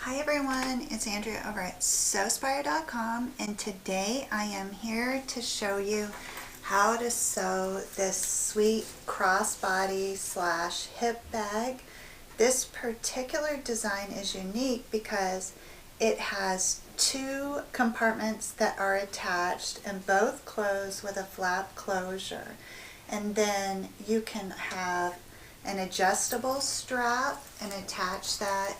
Hi everyone, it's Andrea over at Sewspire.com, and today I am here to show you how to sew this sweet crossbody slash hip bag. This particular design is unique because it has two compartments that are attached and both close with a flap closure. And then you can have an adjustable strap and attach that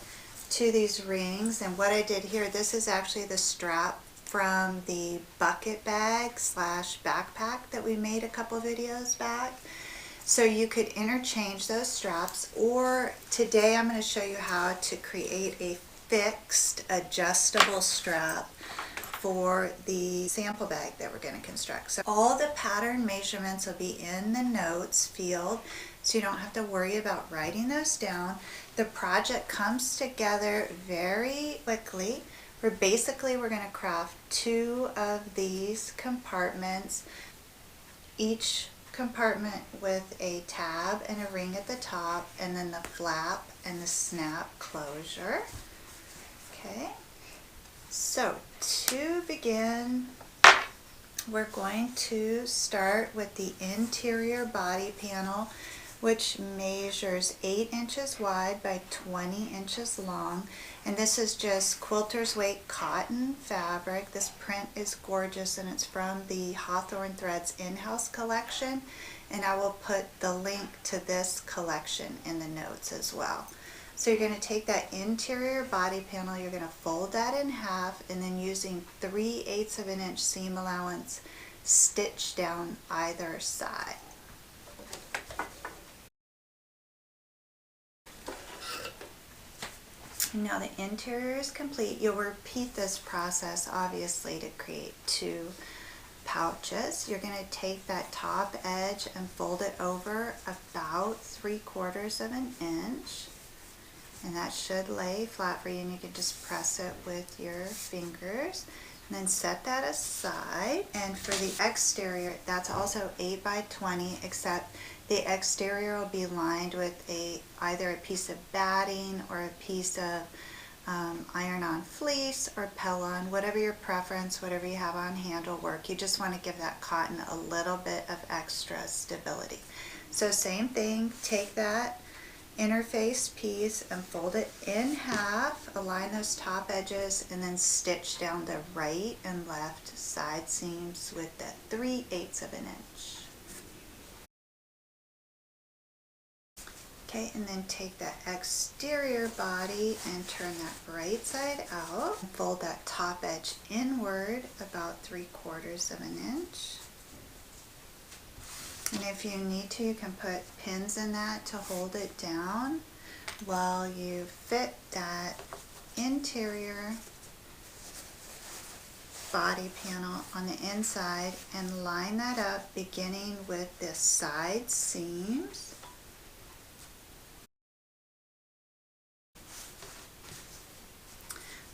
to these rings. And what I did here, this is actually the strap from the bucket bag slash backpack that we made a couple videos back. So you could interchange those straps, or today I'm going to show you how to create a fixed adjustable strap for the sample bag that we're going to construct. So all the pattern measurements will be in the notes field, so you don't have to worry about writing those down. The project comes together very quickly. We're going to craft two of these compartments, each compartment with a tab and a ring at the top, and then the flap and the snap closure. Okay, so to begin, we're going to start with the interior body panel, which measures 8 inches wide by 20 inches long. And this is just quilter's weight cotton fabric. This print is gorgeous, and it's from the Hawthorne Threads in-house collection. And I will put the link to this collection in the notes as well. So you're going to take that interior body panel, you're going to fold that in half, and then using 3/8 of an inch seam allowance, stitch down either side. Now the interior is complete. You'll repeat this process obviously to create two pouches. You're going to take that top edge and fold it over about 3/4 of an inch, and that should lay flat for you, and you can just press it with your fingers. And then set that aside. And for the exterior, that's also 8 by 20, except the exterior will be lined with either a piece of batting or a piece of iron-on fleece or Pellon, whatever your preference, whatever you have on hand will work. You just want to give that cotton a little bit of extra stability. So same thing, take that interface piece and fold it in half, align those top edges, and then stitch down the right and left side seams with the 3/8 of an inch. Okay, and then take that exterior body and turn that right side out. Fold that top edge inward about 3/4 of an inch. And if you need to, you can put pins in that to hold it down while you fit that interior body panel on the inside, and line that up beginning with the side seams.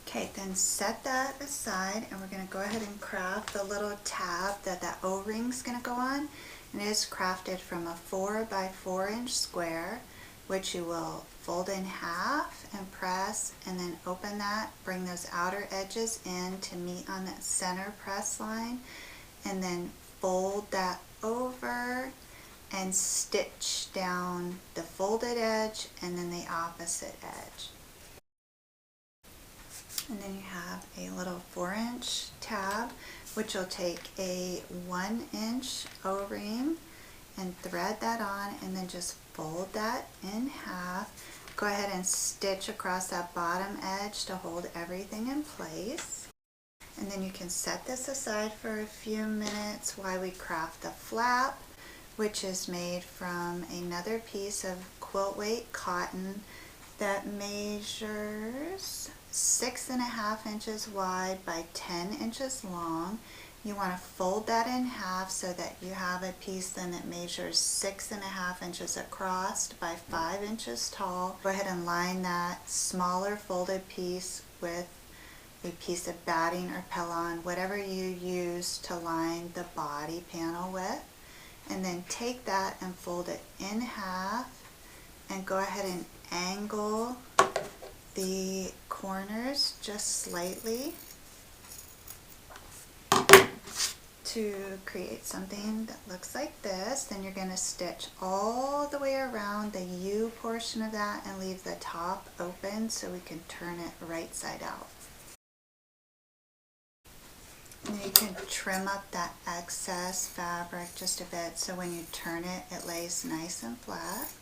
Okay, then set that aside, and we're going to go ahead and craft the little tab that O-ring is going to go on. And it is crafted from a 4 by 4 inch square, which you will fold in half and press, and then open that, bring those outer edges in to meet on that center press line, and then fold that over and stitch down the folded edge and then the opposite edge. And then you have a little 4-inch tab, which will take a 1-inch O-ring and thread that on, and then just fold that in half. Go ahead and stitch across that bottom edge to hold everything in place. And then you can set this aside for a few minutes while we craft the flap, which is made from another piece of quilt weight cotton that measures 6.5 inches wide by 10 inches long. You want to fold that in half so that you have a piece then that measures 6.5 inches across by 5 inches tall. Go ahead and line that smaller folded piece with a piece of batting or Pellon, whatever you use to line the body panel with. And then take that and fold it in half, and go ahead and angle the corners just slightly to create something that looks like this. Then you're going to stitch all the way around the U portion of that and leave the top open so we can turn it right side out. And you can trim up that excess fabric just a bit so when you turn it, it lays nice and flat.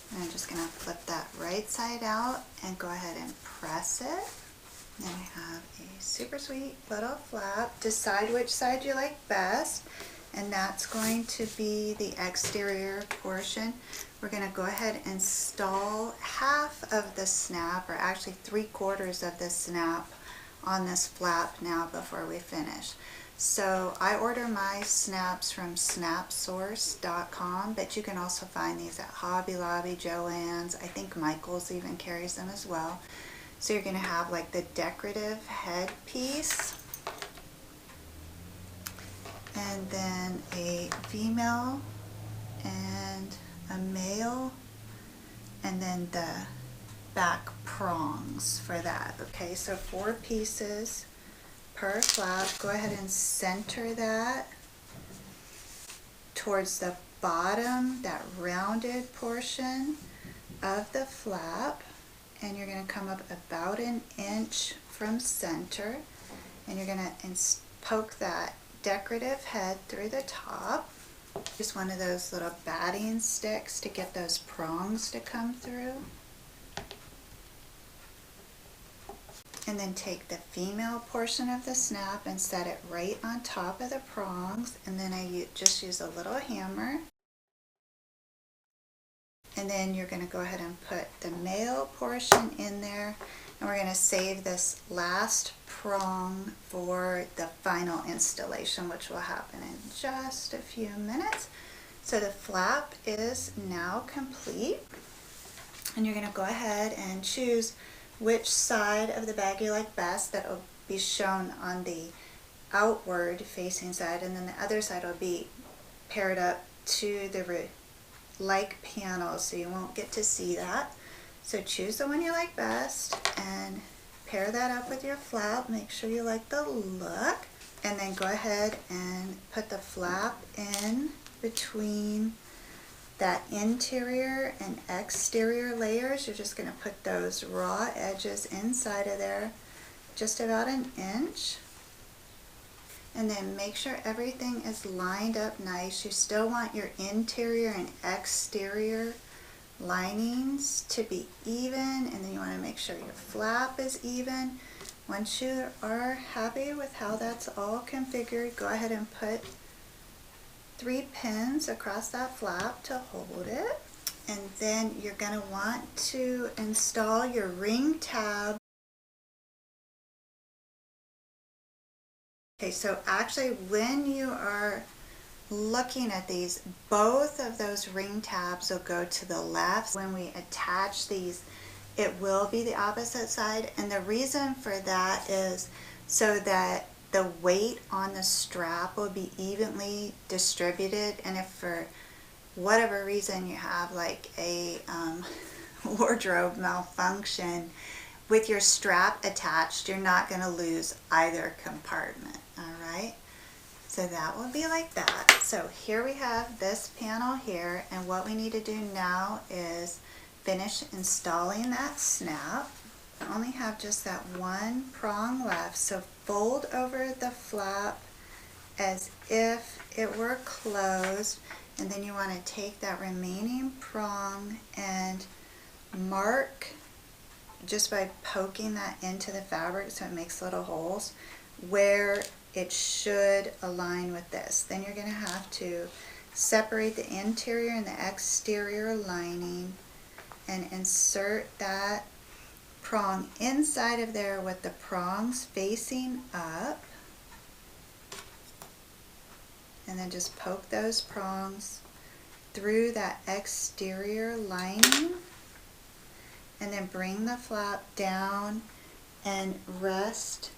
And I'm just going to flip that right side out and go ahead and press it. Then we have a super sweet little flap. Decide which side you like best, and that's going to be the exterior portion. We're going to go ahead and install half of the snap, or actually 3/4 of the snap, on this flap now before we finish. So I order my snaps from snapsource.com, but you can also find these at Hobby Lobby, Joann's. I think Michael's even carries them as well. So you're going to have like the decorative head piece, and then a female and a male, and then the back prongs for that. Okay, so 4 pieces per flap. Go ahead and center that towards the bottom, that rounded portion of the flap. And you're going to come up about 1 inch from center, and you're going to poke that decorative head through the top. Just one of those little batting sticks to get those prongs to come through. And then take the female portion of the snap and set it right on top of the prongs, and then I just use a little hammer. And then you're going to go ahead and put the male portion in there, and we're going to save this last prong for the final installation, which will happen in just a few minutes. So the flap is now complete, and you're going to go ahead and choose which side of the bag you like best. That will be shown on the outward facing side, and then the other side will be paired up to the like panels, so you won't get to see that. So choose the one you like best and pair that up with your flap. Make sure you like the look, and then go ahead and put the flap in between that interior and exterior layers. You're just going to put those raw edges inside of there just about 1 inch. And then make sure everything is lined up nice. You still want your interior and exterior linings to be even, and then you want to make sure your flap is even. Once you are happy with how that's all configured, go ahead and put 3 pins across that flap to hold it. And then you're going to want to install your ring tab. Okay, so actually when you are looking at these, both of those ring tabs will go to the left. When we attach these, it will be the opposite side, and the reason for that is so that the weight on the strap will be evenly distributed, and if for whatever reason you have like a wardrobe malfunction with your strap attached, you're not going to lose either compartment. Alright, so that will be like that. So here we have this panel here, and what we need to do now is finish installing that snap. I only have just that 1 prong left, so fold over the flap as if it were closed, and then you want to take that remaining prong and mark just by poking that into the fabric so it makes little holes where it should align with this. Then you're going to have to separate the interior and the exterior lining and insert that prong inside of there with the prongs facing up, and then just poke those prongs through that exterior lining, and then bring the flap down and rest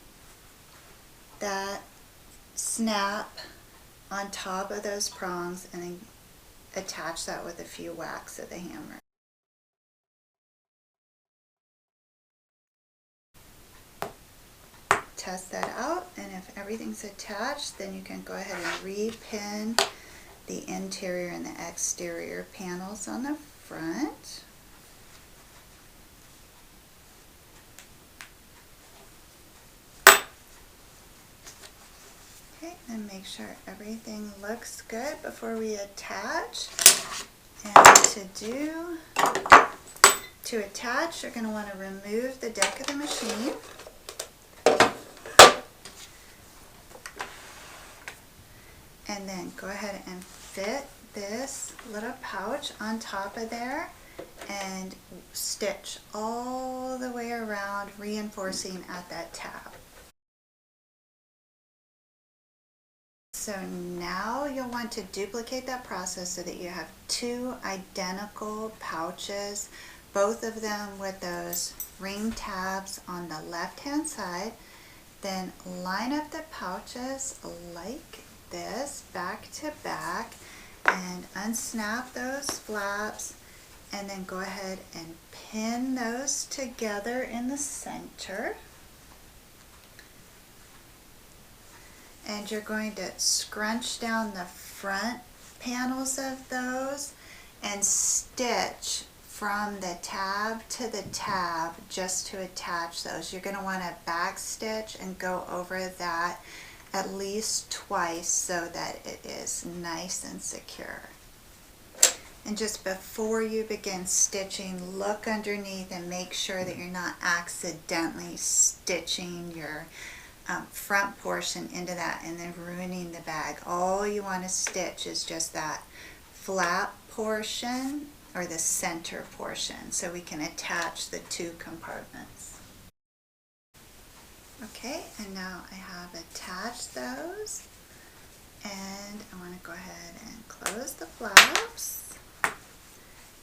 that snap on top of those prongs, and then attach that with a few whacks of the hammer. test that out, and if everything's attached, then you can go ahead and re-pin the interior and the exterior panels on the front. Okay, and make sure everything looks good before we attach. And to attach, you're going to want to remove the deck of the machine. And then go ahead and fit this little pouch on top of there and stitch all the way around, reinforcing at that tab. So now you'll want to duplicate that process so that you have two identical pouches, both of them with those ring tabs on the left hand side. Then line up the pouches like this, back to back, and unsnap those flaps, and then go ahead and pin those together in the center. And you're going to scrunch down the front panels of those and stitch from the tab to the tab just to attach those. You're going to want to back stitch and go over that at least twice so that it is nice and secure. And just before you begin stitching, look underneath and make sure that you're not accidentally stitching your front portion into that and then ruining the bag. All you want to stitch is just that flap portion or the center portion so we can attach the two compartments. Okay, and now I have attached those, and I want to go ahead and close the flaps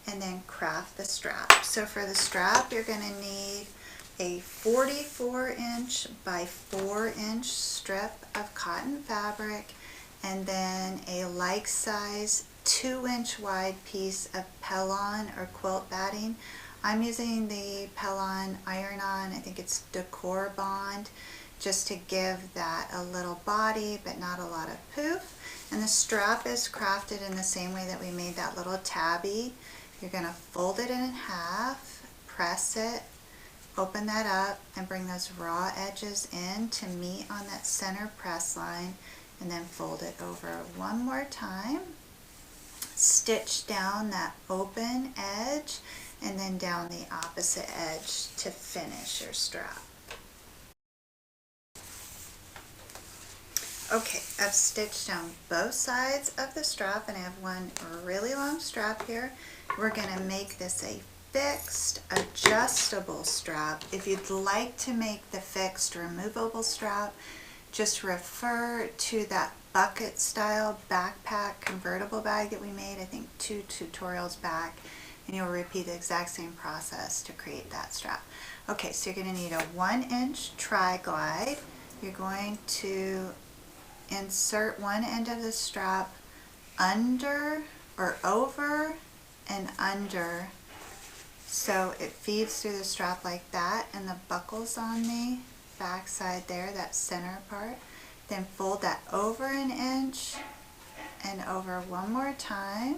and then craft the strap. So for the strap, you're going to need a 44-inch by 4-inch strip of cotton fabric, and then a like size 2-inch wide piece of Pellon or quilt batting. I'm using the Pellon iron-on, I think it's Decor Bond, just to give that a little body but not a lot of poof. And the strap is crafted in the same way that we made that little tabby. You're going to fold it in half, press it, open that up, and bring those raw edges in to meet on that center press line, and then fold it over one more time. Stitch down that open edge and then down the opposite edge to finish your strap. Okay, I've stitched down both sides of the strap and I have one really long strap here. We're going to make this a fixed adjustable strap. If you'd like to make the fixed removable strap, just refer to that bucket style backpack convertible bag that we made, I think 2 tutorials back, and you'll repeat the exact same process to create that strap. Okay, so you're going to need a 1-inch tri-glide. You're going to insert one end of the strap under or over and under so it feeds through the strap like that, and the buckles on the back side there, that center part. Then fold that over an inch and over one more time,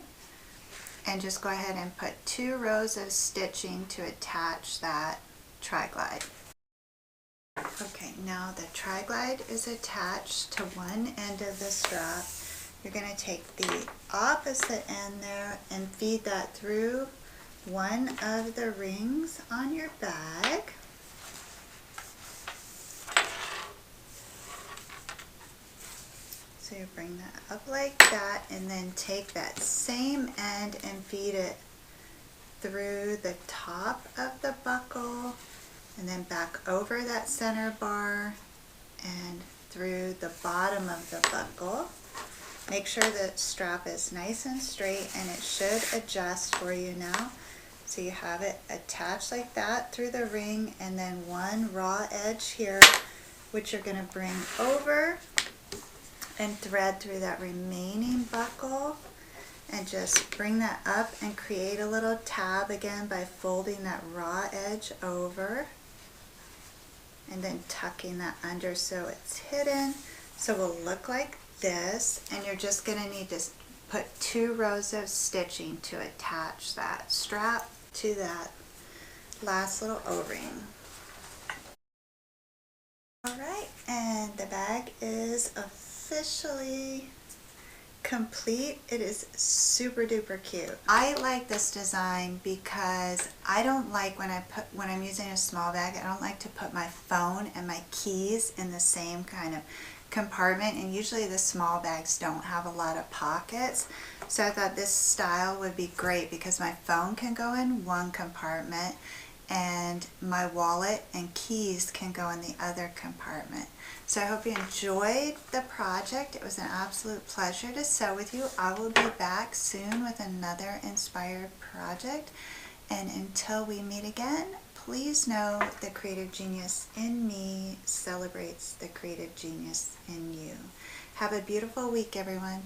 and just go ahead and put 2 rows of stitching to attach that tri-glide. Okay, now the tri-glide is attached to one end of the strap. You're going to take the opposite end there and feed that through one of the rings on your bag. So you bring that up like that, and then take that same end and feed it through the top of the buckle, and then back over that center bar and through the bottom of the buckle. Make sure the strap is nice and straight, and it should adjust for you now. So you have it attached like that through the ring, and then one raw edge here, which you're going to bring over and thread through that remaining buckle, and just bring that up and create a little tab again by folding that raw edge over. and then tucking that under so it's hidden. So it will look like this, and you're just going to need to put 2 rows of stitching to attach that strap to that last little O-ring. Alright, and the bag is officially complete. It is super duper cute. I like this design because I don't like when I'm using a small bag, I don't like to put my phone and my keys in the same kind of compartment, and usually the small bags don't have a lot of pockets. So I thought this style would be great because my phone can go in one compartment and my wallet and keys can go in the other compartment. So I hope you enjoyed the project. It was an absolute pleasure to sew with you. I will be back soon with another inspired project. And until we meet again, please know the creative genius in me celebrates the creative genius in you. Have a beautiful week, everyone.